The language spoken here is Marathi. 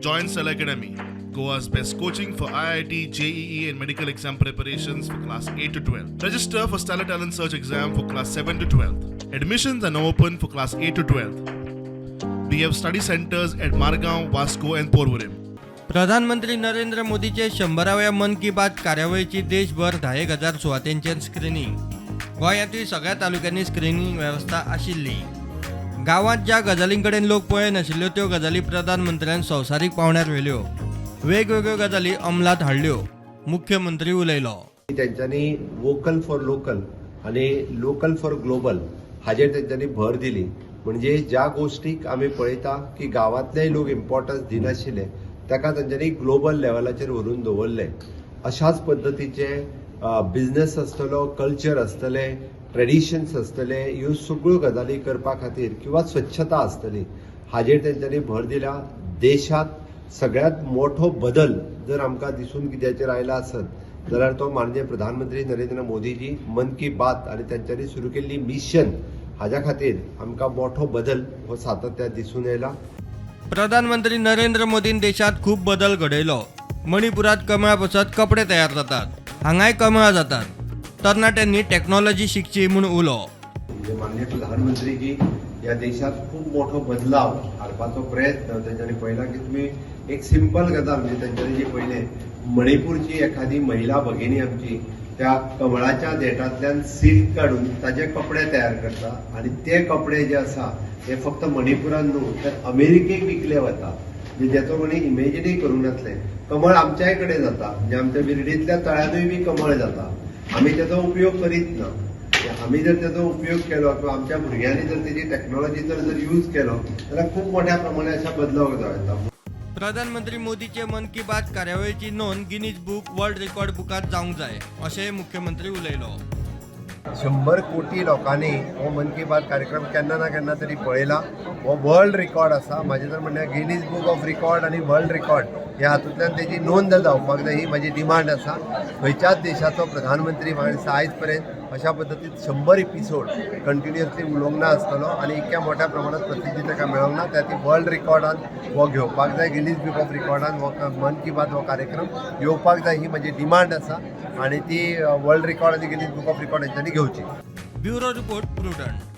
Join Cell Academy, Goa's best coaching for IIT, JEE and medical exam preparations for class 8 to 12. Register for Stellar Talent Search exam for class 7 to 12th. Admissions are now open for class 8 to 12th. We have study centers at Margaon, Vasco and Porvorim. प्रधानमंत्री नरेंद्र मोदीचे 100व्या मन की बात कार्यावळीची देशभर 10,000 सुवातेंचेर स्क्रीनिंग. गोंयांतूय सगळ्या तालुक्यांनी स्क्रीनिंग व्यवस्था आशिल्ली. गांवांत ज्या गजालींकडेन लोक पळय नाशिल्ल्यो त्यो गजाली प्रधानमंत्र्यान संवसारीक पावंड्यार व्हेल्यो. वेगवेगळ्यो गजाली अंमलात हाडल्यो. मुख्यमंत्री उलयलो. त्यांच्यानी वोकल फॉर लोकल आणि लोकल फॉर ग्लोबल हाजेर त्यांच्यानी भर दिली. म्हणजे ज्या गोष्टीक आमी पळयता की गांवांतलेय लोक इम्पॉर्टन्स दिनाशिल्ले ताका तांच्यांनी ग्लोबल लेवलाचेर व्हरून दवरले. अशाच पद्दतीचे बिझनेस आसतलो, कल्चर आसतले, ट्रेडिशन्स आसतले, ह्यो सगळ्यो गजाली करपा खातीर किंवा स्वच्छता आसतली हाजेर तांच्यांनी भर दिला. देशात सगळ्यात मोठो बदल जर आमकां दिसून कित्याचेर आयला आसत जाल्यार तो माननीय प्रधानमंत्री नरेंद्र मोदीजी मन की बात आनी तांच्यांनी सुरू केल्ली मिशन हाज्या खातीर आमकां मोठो बदल हो सातत्यान दिसून येयला. प्रधानमंत्री नरेंद्र मोदीन देशात खूप बदल घडयलो. मणिपुरात कमळा बसत कपडे तयार जातात. हांगाय कमळा जातात. तरणाट्यांनी टेक्नॉलॉजी शिकची म्हूण उलो. माननीय प्रधानमंत्रीजी या देशात खूप मोठो बदलाव हाडपाचो प्रयत्न त्यांच्यानी पळयला की तुम्ही एक सिंपल गजाल म्हणजे त्यांच्यानी जे पहिले मणिपूरची एखादी महिला भगिनी आमची त्या कमळाच्या देठांतल्यान सील्क काढून ताजे कपडे तयार करता आणि ते कपडे जे आसा ते फक्त मणिपुरान न्हू तर अमेरिकेक विकले वता. जेचो कोणी इमेजिनूय करूंक नासले. कमळ आमच्याय कडेन जाता म्हणजे आमच्या बिर्डीतल्या तळ्यानूय बी कमळ जाता. आमी तेचो उपयोग करीत ना. आमी जर तेचो उपयोग केलो किंवा आमच्या भुरग्यांनी जर तेजी टेक्नॉलॉजी जर यूज केलो जाल्यार खूप मोठ्या प्रमाणात अशा बदलाव जाता. प्रधानमंत्री मोदीचे मन की बात कार्यावळीची नोंद गिनीज बुक वर्ल्ड रेकॉर्ड बुकात जावंक जाय अशें मुख्यमंत्री उलयलो. 100 कोटी लोकांनी हो मन की बात कार्यक्रम केन्ना ना केन्ना तरी पळयला. हो वर्ल्ड रिकॉर्ड आसा. म्हाजें तर म्हणणें गिनीज बुक ऑफ रिकॉर्ड आनी वर्ल्ड रिकॉर्ड ह्या हातूंतल्यान तेजी नोंद जावपाक जाय ही म्हाजी डिमांड आसा. खंयच्याच देशाचो प्रधानमंत्री म्हाका दिसता आयज पर्यंत अशा पद्दतीन 100 एपिसोड कंटिन्युअसली उलोवंक ना आसतलो आनी इतक्या मोठ्या प्रमाणात प्रसिद्धी ताका मेळोंक ना. त्या ती वर्ल्ड रिकॉर्डान हो घेवपाक जाय. गिनीज बुक ऑफ रिकॉर्डान हो मन की बात हो कार्यक्रम येवपाक जाय ही म्हाजी डिमांड आसा आणि ती वर्ल्ड रिकॉर्ड आनी गिनीज बुक ऑफ रिकॉर्ड हेंच्यांनी घेवची. Bureau report prudent.